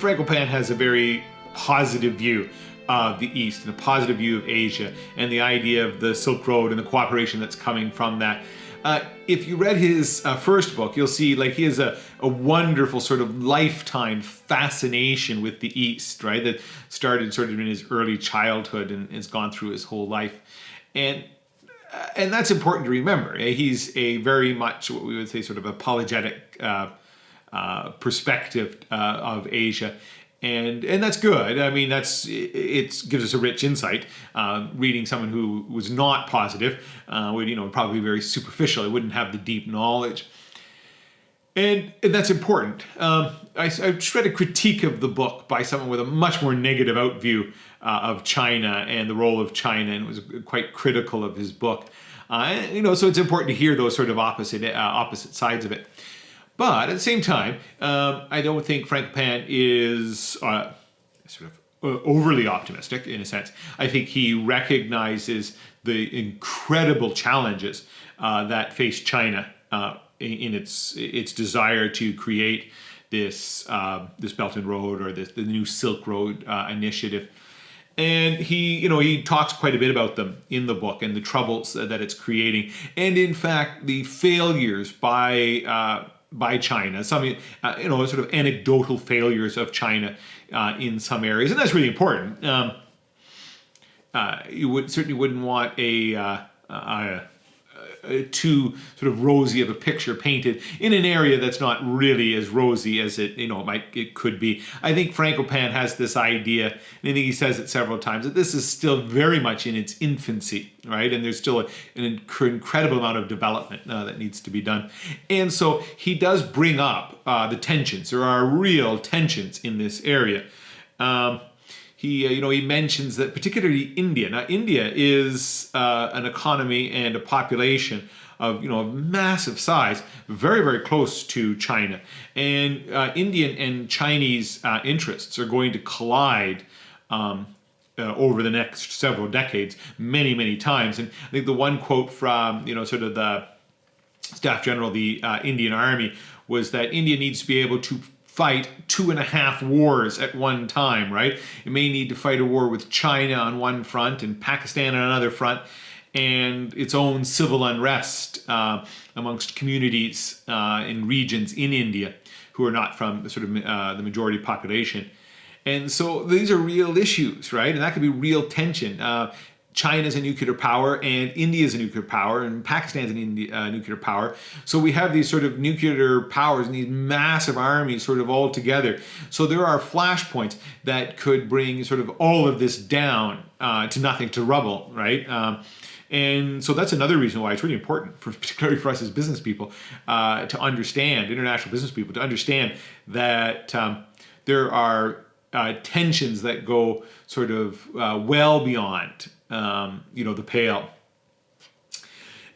think Frankopan has a very positive view of the East and a positive view of Asia and the idea of the Silk Road and the cooperation that's coming from that. If you read his first book, you'll see like he has a wonderful sort of lifetime fascination with the East, right? That started sort of in his early childhood and has gone through his whole life. And that's important to remember. He's a very much what we would say sort of apologetic perspective of Asia. And that's good. I mean, it gives us a rich insight. Reading someone who was not positive would probably be very superficial. It wouldn't have the deep knowledge, and that's important. I just read a critique of the book by someone with a much more negative outview of China and the role of China, and was quite critical of his book. So it's important to hear those sort of opposite sides of it. But at the same time, I don't think Frankopan is sort of overly optimistic in a sense. I think he recognizes the incredible challenges that face China in its desire to create this Belt and Road or the new Silk Road initiative. And he talks quite a bit about them in the book and the troubles that it's creating, and in fact the failures by China, some sort of anecdotal failures of China in some areas, and that's really important. You certainly wouldn't want a too sort of rosy of a picture painted in an area that's not really as rosy as it could be. I think Frankopan has this idea, and I think he says it several times, that this is still very much in its infancy, right? And there's still an incredible amount of development that needs to be done. And so he does bring up the tensions. There are real tensions in this area. He mentions that particularly India. Now, India is an economy and a population of massive size, very, very close to China, and Indian and Chinese interests are going to collide over the next several decades, many, many times. And I think the one quote from sort of the Staff General of the Indian Army was that India needs to be able to fight 2.5 wars at one time, right? It may need to fight a war with China on one front and Pakistan on another front, and its own civil unrest amongst communities in regions in India who are not from sort of the majority population. And so these are real issues, right? And that could be real tension. China's a nuclear power, and India's a nuclear power, and Pakistan's a nuclear power. So we have these sort of nuclear powers and these massive armies sort of all together. So there are flashpoints that could bring sort of all of this down to nothing, to rubble, right? And so that's another reason why it's really important, particularly for us as business people, to understand, international business people, to understand that there are tensions that go sort of well beyond the pale.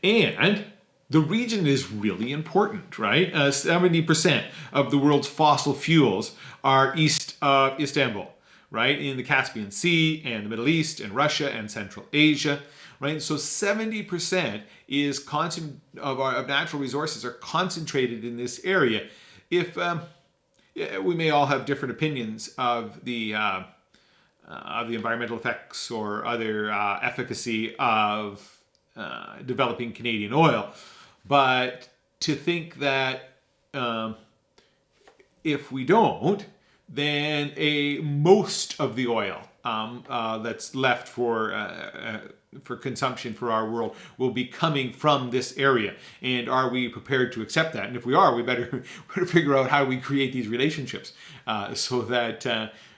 And the region is really important, right? 70% of the world's fossil fuels are east of Istanbul, right? In the Caspian Sea and the Middle East and Russia and Central Asia, right? So 70% of natural resources are concentrated in this area. If we may all have different opinions of the environmental effects or other efficacy of developing Canadian oil, but to think that if we don't, then most of the oil that's left for consumption for our world will be coming from this area. And are we prepared to accept that? And if we are, we better figure out how we create these relationships so that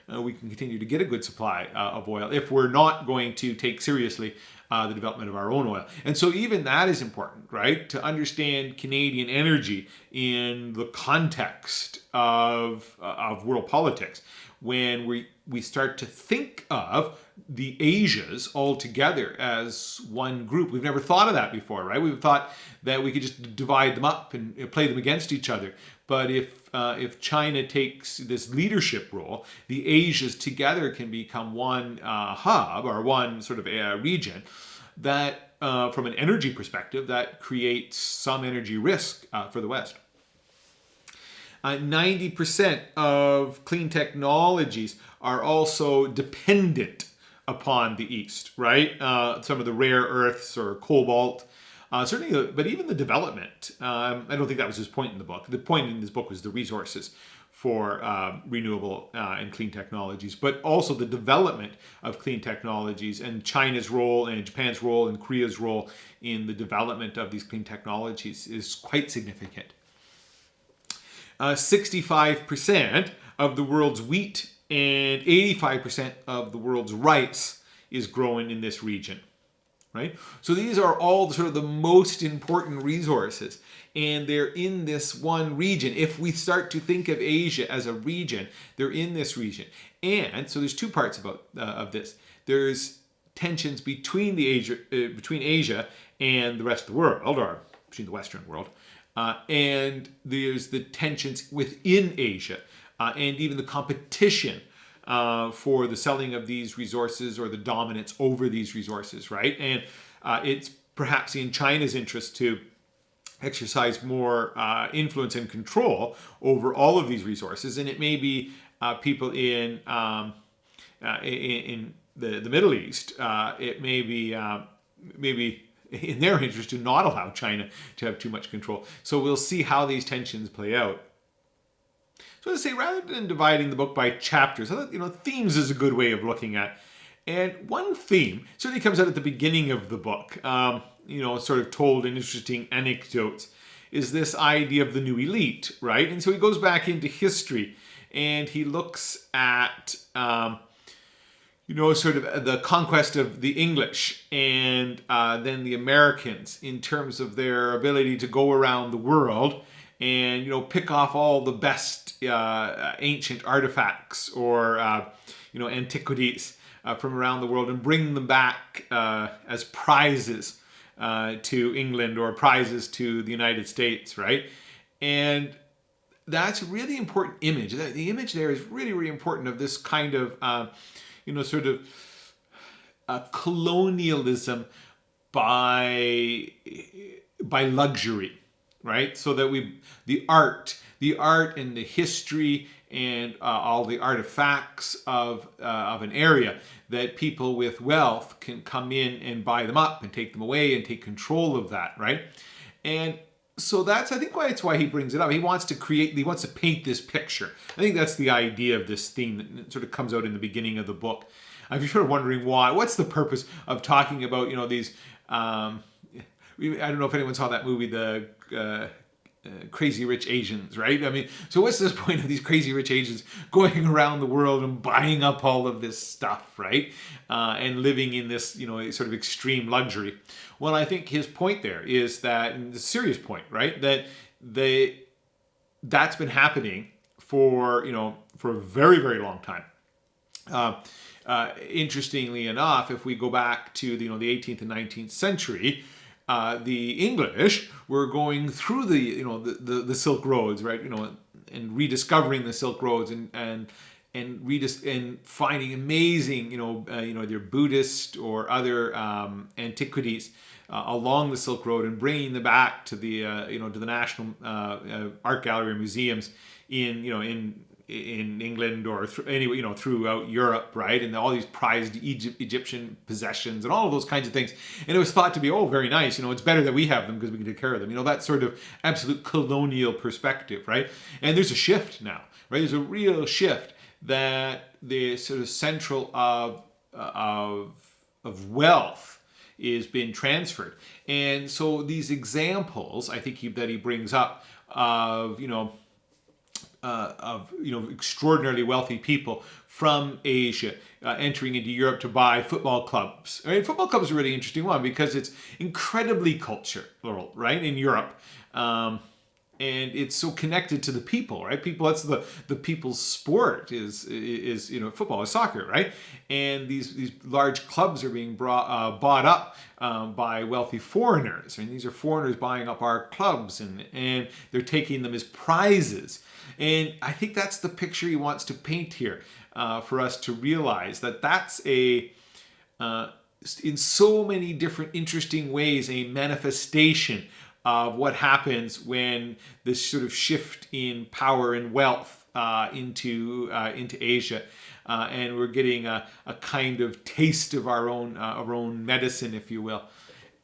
we can continue to get a good supply of oil if we're not going to take seriously the development of our own oil. And so even that is important, right? To understand Canadian energy in the context of world politics. When we start to think of the Asias all together as one group. We've never thought of that before, right? We've thought that we could just divide them up and play them against each other. But if China takes this leadership role, the Asias together can become one hub or one sort of region that, from an energy perspective, that creates some energy risk for the West. 90% of clean technologies are also dependent upon the East, right? Some of the rare earths or cobalt, certainly, but even the development. I don't think that was his point in the book. The point in this book was the resources for renewable and clean technologies, but also the development of clean technologies and China's role and Japan's role and Korea's role in the development of these clean technologies is quite significant. 65% of the world's wheat and 85% of the world's rice is grown in this region, right? So these are all sort of the most important resources, and they're in this one region. If we start to think of Asia as a region, they're in this region. And so there's two parts of this. There's tensions between Asia and the rest of the world, or between the Western world. And there's the tensions within Asia and even the competition for the selling of these resources or the dominance over these resources, right? And it's perhaps in China's interest to exercise more influence and control over all of these resources. And it may be people in the Middle East, it may be maybe in their interest to not allow China to have too much control. So we'll see how these tensions play out. So to say, rather than dividing the book by chapters, I thought, themes is a good way of looking at. And one theme certainly comes out at the beginning of the book, sort of told in interesting anecdotes, is this idea of the new elite, right? And so he goes back into history and he looks at sort of the conquest of the English and then the Americans in terms of their ability to go around the world and, pick off all the best ancient artifacts or, antiquities from around the world and bring them back as prizes to England or prizes to the United States, right? And that's a really important image. The image there is really, really important of this kind of sort of colonialism by luxury, right? So that the art and the history and all the artifacts of an area, that people with wealth can come in and buy them up and take them away and take control of that, right? And so that's, I think, why he brings it up. He wants to paint this picture. I think that's the idea of this theme that sort of comes out in the beginning of the book. If you're sort of wondering why, what's the purpose of talking about, these, I don't know if anyone saw that movie, the Crazy Rich Asians, right? I mean, so what's this point of these crazy rich Asians going around the world and buying up all of this stuff, right? And living in this, sort of extreme luxury. Well, I think his point there is that, and the serious point, right? That that's been happening for a very, very long time. Interestingly enough, if we go back to the 18th and 19th century, the English were going through the Silk Roads, right? And rediscovering the Silk Roads and finding amazing, either Buddhist or other antiquities along the Silk Road and bringing them back to the to the National Art Gallery and museums in England or throughout Europe, right? And all these prized Egyptian possessions and all of those kinds of things. And it was thought to be, very nice. It's better that we have them because we can take care of them. That sort of absolute colonial perspective, right? And there's a shift now, right? There's a real shift that the sort of central of wealth is being transferred. And so these examples, I think that he brings up of extraordinarily wealthy people from Asia entering into Europe to buy football clubs. I mean, football clubs are a really interesting one because it's incredibly cultural, right, in Europe. And it's so connected to the people, right? That's the people's sport is football, is soccer, right? And these large clubs are being bought up by wealthy foreigners. I mean, these are foreigners buying up our clubs and they're taking them as prizes. And I think that's the picture he wants to paint here for us to realize that that's in so many different interesting ways, a manifestation of what happens when this sort of shift in power and wealth into Asia, and we're getting a kind of taste of our own medicine, if you will,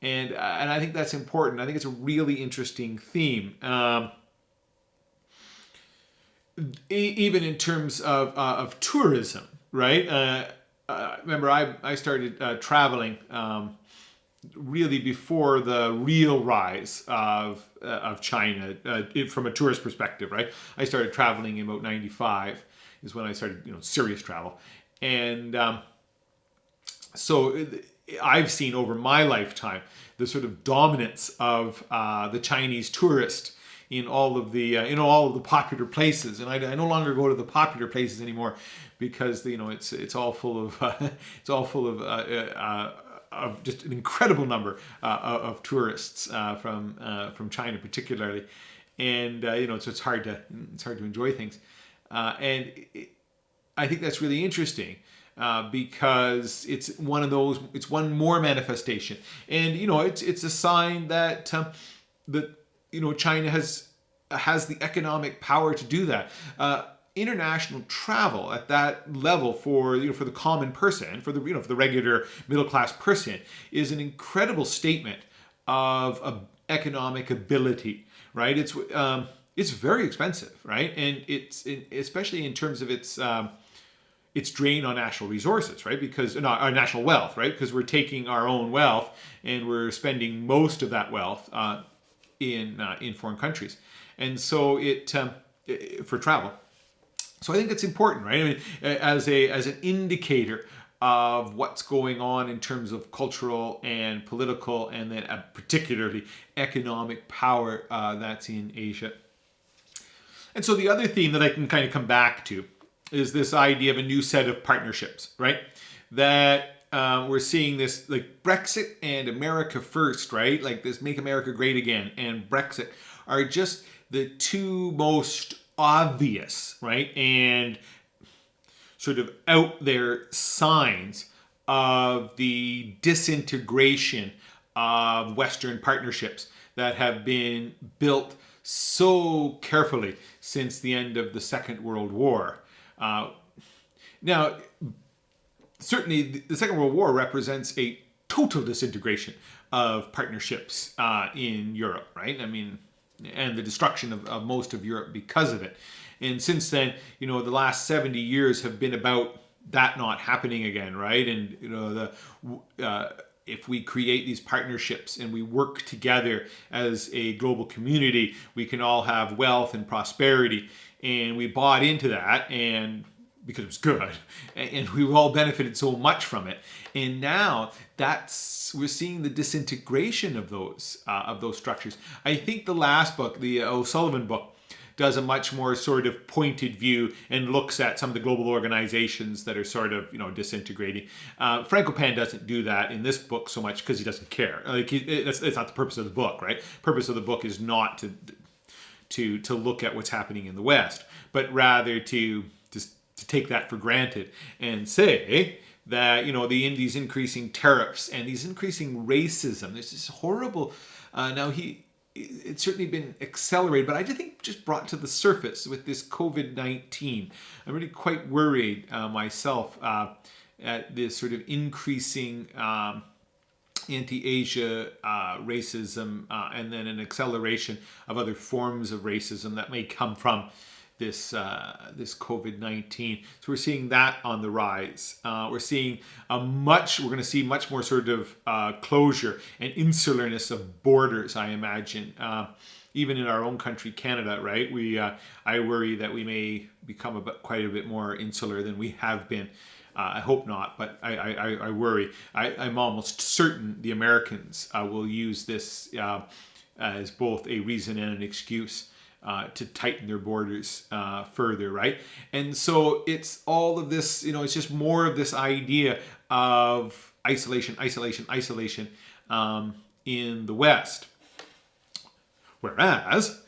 and I think that's important. I think it's a really interesting theme. Even in terms of tourism, right? Remember, I started traveling really before the real rise of China from a tourist perspective, right? I started traveling in about '95 is when I started, serious travel, and so I've seen over my lifetime the sort of dominance of the Chinese tourist in all of the all of the popular places, and I no longer go to the popular places anymore because it's all full of of just an incredible number of tourists from China particularly, and so it's hard to enjoy things, and I think that's really interesting. Because it's one more manifestation, and it's a sign that China has the economic power to do that. International travel at that level for the common person, for the regular middle class person, is an incredible statement of economic ability, right? It's very expensive, right, and especially in terms of its drain on national resources, right? Because our national wealth, right? Because we're taking our own wealth and we're spending most of that wealth in foreign countries, and so for travel. So I think it's important, right? I mean, as an indicator of what's going on in terms of cultural and political, and then particularly economic power that's in Asia. And so the other theme that I can kind of come back to is this idea of a new set of partnerships, right? That we're seeing this, like Brexit and America First, right? Like this Make America Great Again and Brexit are just the two most obvious, right? And sort of out there signs of the disintegration of Western partnerships that have been built so carefully since the end of the Second World War. Now, certainly the Second World War represents a total disintegration of partnerships in Europe, right? I mean, and the destruction of most of Europe because of it. And since then, the last 70 years have been about that not happening again, right? And, if we create these partnerships and we work together as a global community, we can all have wealth and prosperity. And we bought into that, and because it was good, and we all benefited so much from it. And now we're seeing the disintegration of those structures. I think the last book, the O'Sullivan book, does a much more sort of pointed view and looks at some of the global organizations that are sort of disintegrating. Frankopan doesn't do that in this book so much because he doesn't care. Like it's not the purpose of the book, right? Purpose of the book is not to look at what's happening in the West, but rather to take that for granted and say that these increasing tariffs and these increasing racism, there's this horrible. It's certainly been accelerated, but I think just brought to the surface with this COVID-19. I'm really quite worried myself at this sort of increasing anti-Asia racism, and then an acceleration of other forms of racism that may come from this COVID-19. So we're seeing that on the rise. We're seeing we're going to see much more sort of closure and insularness of borders, I imagine. Even in our own country, Canada, right? I worry that we may become quite a bit more insular than we have been. I hope not, but I worry. I'm almost certain the Americans will use this as both a reason and an excuse to tighten their borders further, right? And so it's all of this, it's just more of this idea of isolation in the West. Whereas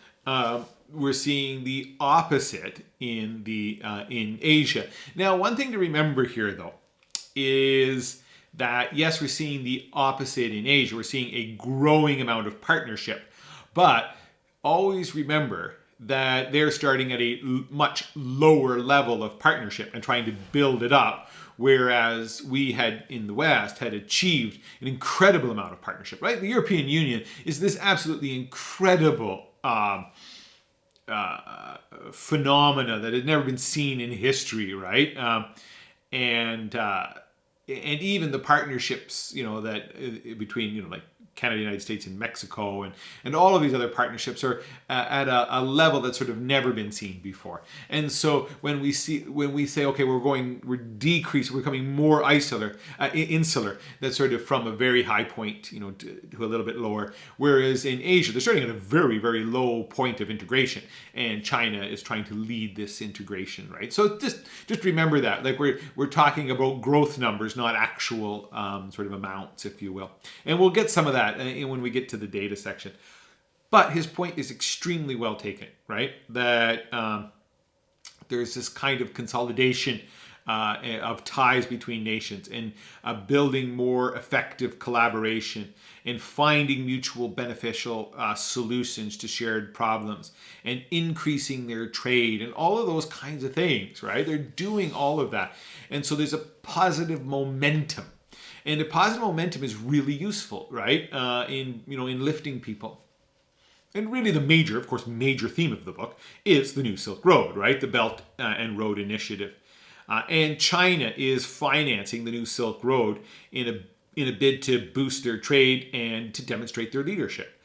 we're seeing the opposite in Asia. Now, one thing to remember here, though, is that yes, we're seeing the opposite in Asia. We're seeing a growing amount of partnership, But always remember that they're starting at a much lower level of partnership and trying to build it up, whereas we had in the West had achieved an incredible amount of partnership, right? The European Union is this absolutely incredible phenomena that had never been seen in history, right? And even the partnerships, that between like Canada, United States, and Mexico, and all of these other partnerships are at a level that's sort of never been seen before. And so when we say, okay, we're becoming more insular, that's sort of from a very high point, to a little bit lower. Whereas in Asia, they're starting at a very, very low point of integration, and China is trying to lead this integration, right? So just remember that, like we're talking about growth numbers, not actual sort of amounts, if you will. And we'll get some of that when we get to the data section. But his point is extremely well taken, right? That there's this kind of consolidation of ties between nations, and building more effective collaboration, and finding mutual beneficial solutions to shared problems, and increasing their trade, and all of those kinds of things, right? They're doing all of that. And so there's a positive momentum. And the positive momentum is really useful, right? In lifting people. And really the major theme of the book is the New Silk Road, right? The Belt and Road Initiative. And China is financing the New Silk Road in a bid to boost their trade and to demonstrate their leadership.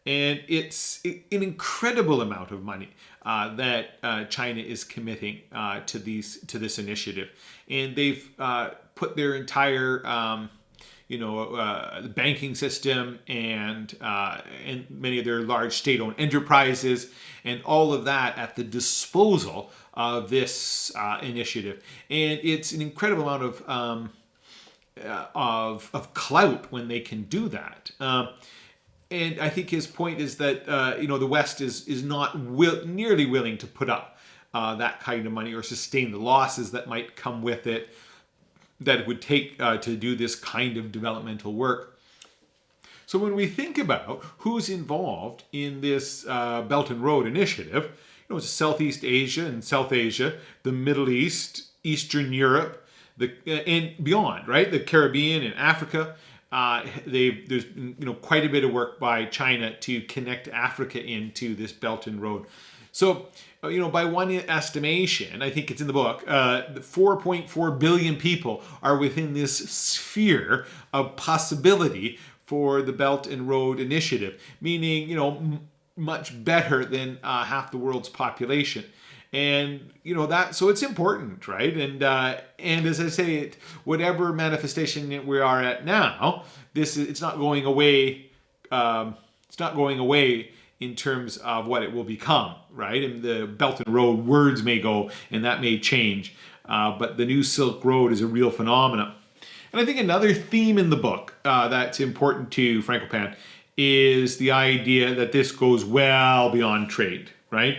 And it's an incredible amount of money that China is committing to this initiative. And they've put their entire banking system and many of their large state-owned enterprises and all of that at the disposal of this initiative. And it's an incredible amount of clout when they can do that. And I think his point is that the West is not nearly willing to put up that kind of money or sustain the losses that might come with it, that it would take to do this kind of developmental work. So when we think about who's involved in this Belt and Road Initiative, it's Southeast Asia and South Asia, the Middle East, Eastern Europe, and beyond, right? The Caribbean and Africa. There's quite a bit of work by China to connect Africa into this Belt and Road. So, by one estimation, I think it's in the book, 4.4 billion people are within this sphere of possibility for the Belt and Road Initiative, meaning, much better than half the world's population. And so it's important, right? And as I say, whatever manifestation we are at now, it's not going away. It's not going away in terms of what it will become, right? And the Belt and Road words may go, and that may change. But the New Silk Road is a real phenomenon. And I think another theme in the book that's important to Frankopan is the idea that this goes well beyond trade, right?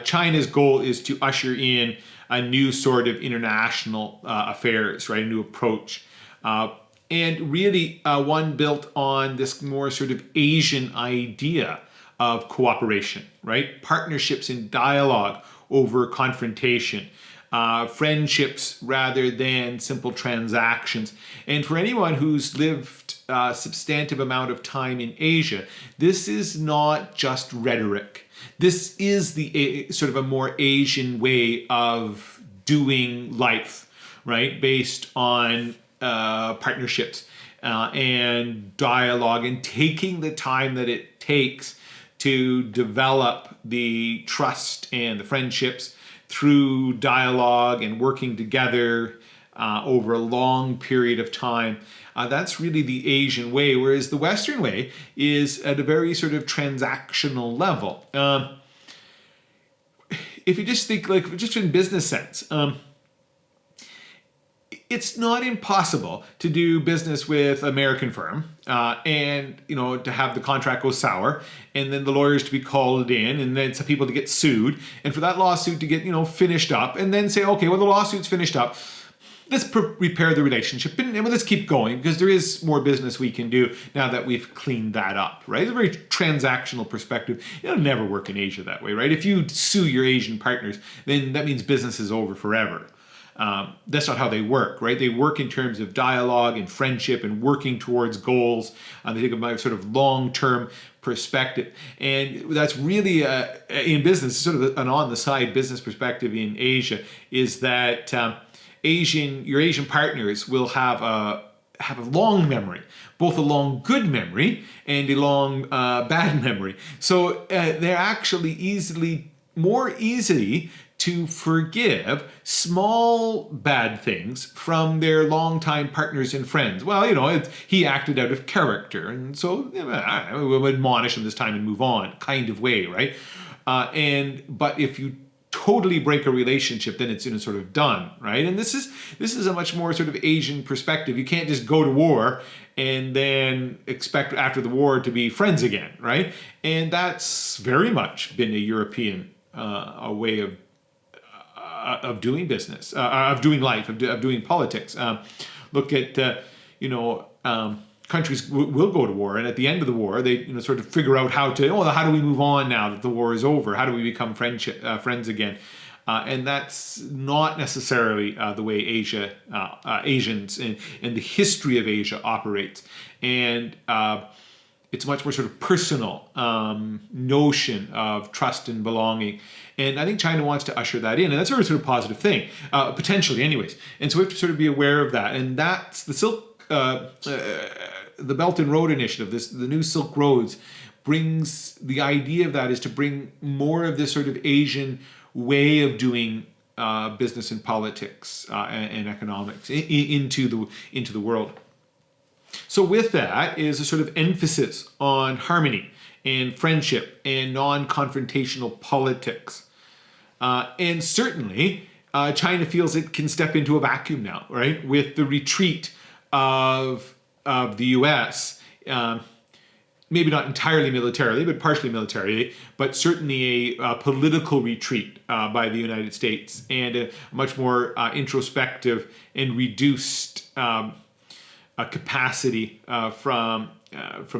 China's goal is to usher in a new sort of international affairs, right? A new approach. And really one built on this more sort of Asian idea of cooperation, right? Partnerships and dialogue over confrontation. Friendships rather than simple transactions. And for anyone who's lived a substantive amount of time in Asia, this is not just rhetoric. This is the sort of a more Asian way of doing life, right? Based on partnerships and dialogue, and taking the time that it takes to develop the trust and the friendships through dialogue and working together over a long period of time. That's really the Asian way, whereas the Western way is at a very sort of transactional level. If you just think, like, just in business sense, it's not impossible to do business with an American firm and, to have the contract go sour, and then the lawyers to be called in, and then some people to get sued, and for that lawsuit to get, finished up, and then say, okay, well, the lawsuit's finished up. let's repair the relationship and let's keep going, because there is more business we can do now that we've cleaned that up, right? It's a very transactional perspective. It'll never work in Asia that way, right? If you sue your Asian partners, then that means business is over forever. That's not how they work, right? They work in terms of dialogue and friendship and working towards goals. They take a sort of long-term perspective. And that's really, in business, sort of an on-the-side business perspective in Asia, is that your Asian partners will have a long memory, both a long good memory and a long bad memory. So they're actually more easily to forgive small bad things from their longtime partners and friends. Well, he acted out of character, and so I will admonish him this time and move on, kind of way, right? But if you totally break a relationship, then it's sort of done, right? And this is a much more sort of Asian perspective. You can't just go to war and then expect after the war to be friends again, right? And that's very much been a European a way of doing business, of doing life, of doing politics. Look at countries will go to war, and at the end of the war, they sort of figure out how do we move on now that the war is over? How do we become friends again? And that's not necessarily the way Asians and the history of Asia operates. And it's a much more sort of personal notion of trust and belonging. And I think China wants to usher that in. And that's a very sort of positive thing, potentially anyways. And so we have to sort of be aware of that. And that's the Belt and Road Initiative, the new Silk Roads, brings the idea of that is to bring more of this sort of Asian way of doing business and politics and economics into the world. So with that is a sort of emphasis on harmony and friendship and non-confrontational politics. And certainly, China feels it can step into a vacuum now, right? With the retreat of the U.S., maybe not entirely militarily, but partially militarily, but certainly a political retreat by the United States, and a much more introspective and reduced capacity from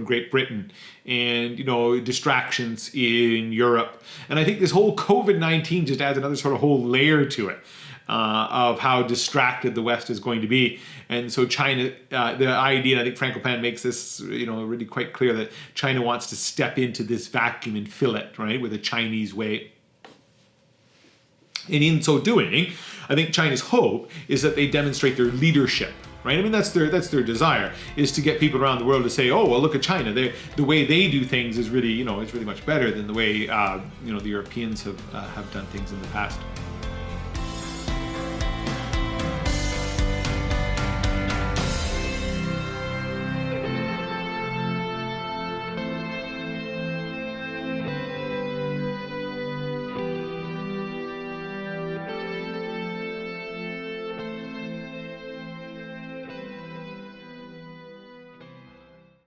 Great Britain, and distractions in Europe. And I think this whole COVID-19 just adds another sort of whole layer to it. Of how distracted the West is going to be. And so China, the idea, and I think Frankopan makes this really quite clear, that China wants to step into this vacuum and fill it, right, with a Chinese way. And in so doing, I think China's hope is that they demonstrate their leadership, right? I mean, that's their desire, is to get people around the world to say, oh, well, look at China. The way they do things is really, it's really much better than the way, the Europeans have done things in the past.